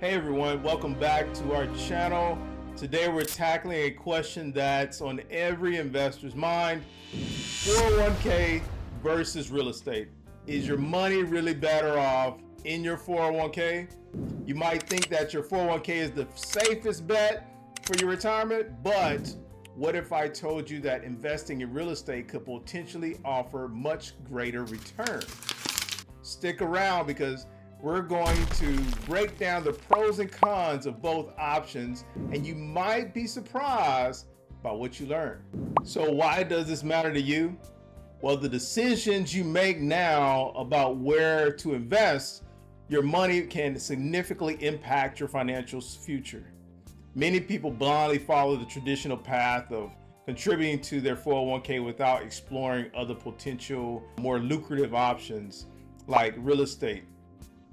Hey everyone, welcome back to our channel. Today we're tackling a question that's on every investor's mind: 401k versus real estate. Is your money really better off in your 401k? You might think that your 401k is the safest bet for your retirement, but what if I told you that investing in real estate could potentially offer much greater return? Stick around because we're going to break down the pros and cons of both options, and you might be surprised by what you learn. So why does this matter to you? Well, the decisions you make now about where to invest your money can significantly impact your financial future. Many people blindly follow the traditional path of contributing to their 401k without exploring other potential, more lucrative options like real estate.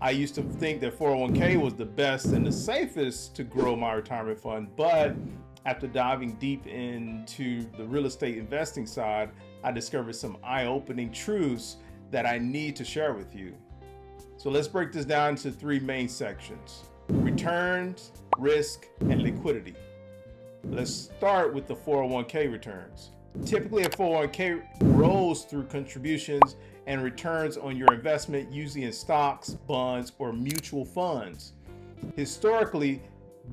I used to think that 401k was the best and the safest to grow my retirement fund, but after diving deep into the real estate investing side, I discovered some eye-opening truths that I need to share with you. So let's break this down into three main sections: returns, risk, and liquidity. Let's start with the 401k returns. Typically, a 401k grows through contributions and returns on your investment, usually in stocks, bonds, or mutual funds. Historically,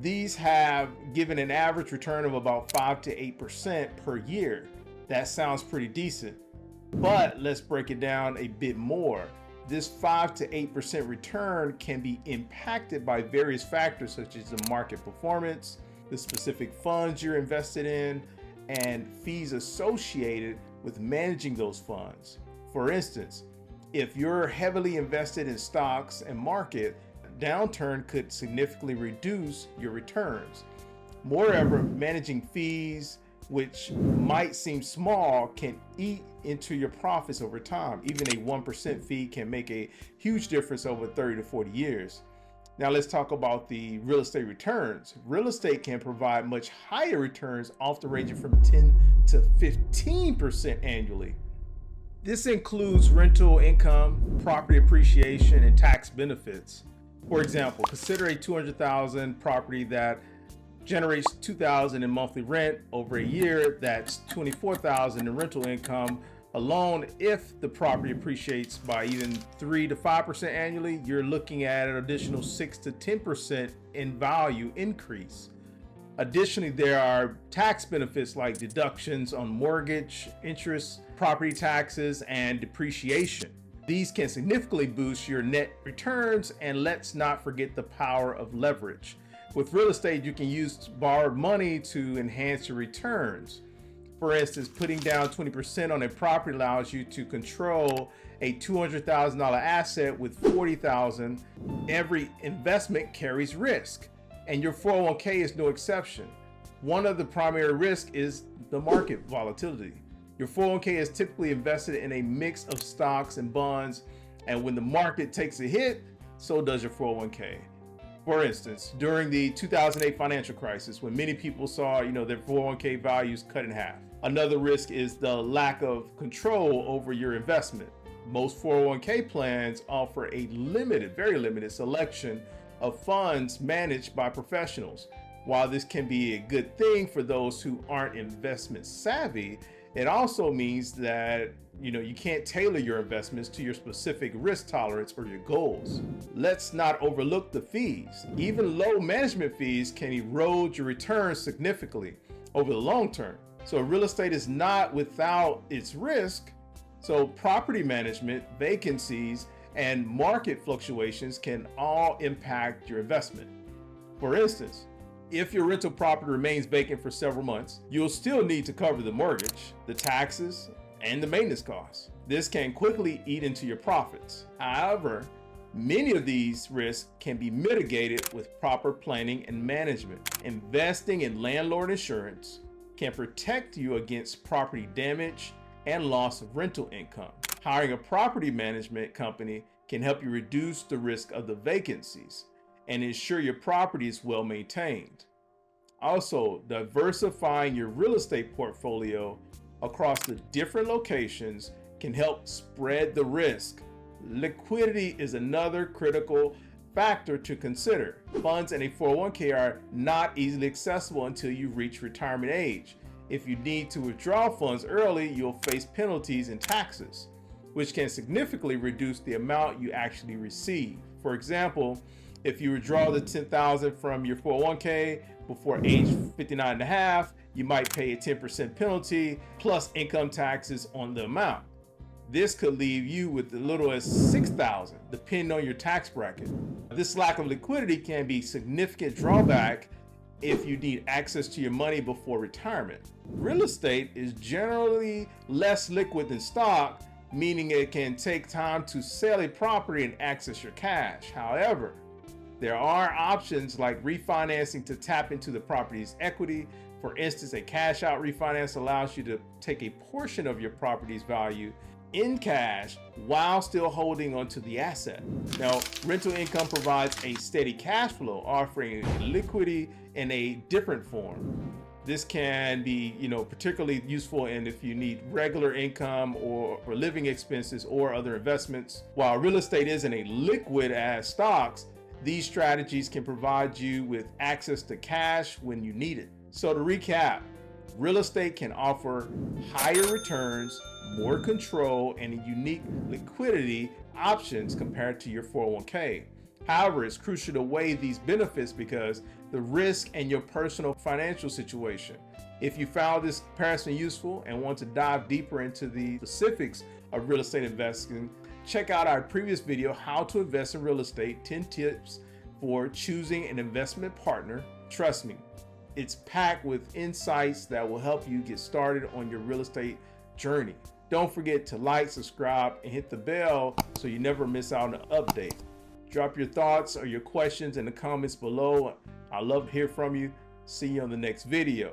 these have given an average return of about 5 to 8% per year. That sounds pretty decent, but let's break it down a bit more. This 5 to 8% return can be impacted by various factors such as the market performance, the specific funds you're invested in, and fees associated with managing those funds. For instance, if you're heavily invested in stocks and market, a downturn could significantly reduce your returns. Moreover, managing fees, which might seem small, can eat into your profits over time. Even a 1% fee can make a huge difference over 30 to 40 years. Now let's talk about the real estate returns. Real estate can provide much higher returns, often ranging from 10 to 15% annually. This includes rental income, property appreciation, and tax benefits. For example, consider a $200,000 property that generates $2,000 in monthly rent over a year. That's $24,000 in rental income alone. If the property appreciates by even 3 to 5% annually, you're looking at an additional 6 to 10% in value increase. Additionally, there are tax benefits like deductions on mortgage, interest, property taxes, and depreciation. These can significantly boost your net returns, and let's not forget the power of leverage. With real estate, you can use borrowed money to enhance your returns. For instance, putting down 20% on a property allows you to control a $200,000 asset with $40,000. Every investment carries risk, and your 401k is no exception. One of the primary risks is the market volatility. Your 401k is typically invested in a mix of stocks and bonds, and when the market takes a hit, so does your 401k. For instance, during the 2008 financial crisis, when many people saw, their 401k values cut in half. Another risk is the lack of control over your investment. Most 401k plans offer a very limited selection of funds managed by professionals. While this can be a good thing for those who aren't investment savvy, it also means that you can't tailor your investments to your specific risk tolerance or your goals. Let's not overlook the fees. Even low management fees can erode your returns significantly over the long term. So real estate is not without its risk. So property management, vacancies, and market fluctuations can all impact your investment. For instance, if your rental property remains vacant for several months, you'll still need to cover the mortgage, the taxes, and the maintenance costs. This can quickly eat into your profits. However, many of these risks can be mitigated with proper planning and management. Investing in landlord insurance can protect you against property damage and loss of rental income. Hiring a property management company can help you reduce the risk of the vacancies and ensure your property is well maintained. Also, diversifying your real estate portfolio across the different locations can help spread the risk. Liquidity is another critical factor to consider. Funds in a 401k are not easily accessible until you reach retirement age. If you need to withdraw funds early, you'll face penalties and taxes, which can significantly reduce the amount you actually receive. For example, if you withdraw the $10,000 from your 401k before age 59 and a half, you might pay a 10% penalty plus income taxes on the amount. This could leave you with as little as $6,000, depending on your tax bracket. This lack of liquidity can be a significant drawback if you need access to your money before retirement. Real estate is generally less liquid than stock, meaning it can take time to sell a property and access your cash. However, there are options like refinancing to tap into the property's equity. For instance, a cash out refinance allows you to take a portion of your property's value in cash while still holding onto the asset. Now, rental income provides a steady cash flow, offering liquidity in a different form. This can be, particularly useful if you need regular income or living expenses or other investments. While real estate isn't as liquid as stocks, these strategies can provide you with access to cash when you need it. So to recap, real estate can offer higher returns, more control, and unique liquidity options compared to your 401k. However, it's crucial to weigh these benefits because the risk and your personal financial situation. If you found this comparison useful and want to dive deeper into the specifics of real estate investing, check out our previous video, How to Invest in Real Estate, 10 Tips for Choosing an Investment Partner. Trust me, it's packed with insights that will help you get started on your real estate journey. Don't forget to like, subscribe, and hit the bell so you never miss out on an update. Drop your thoughts or your questions in the comments below. I'd love to hear from you. See you on the next video.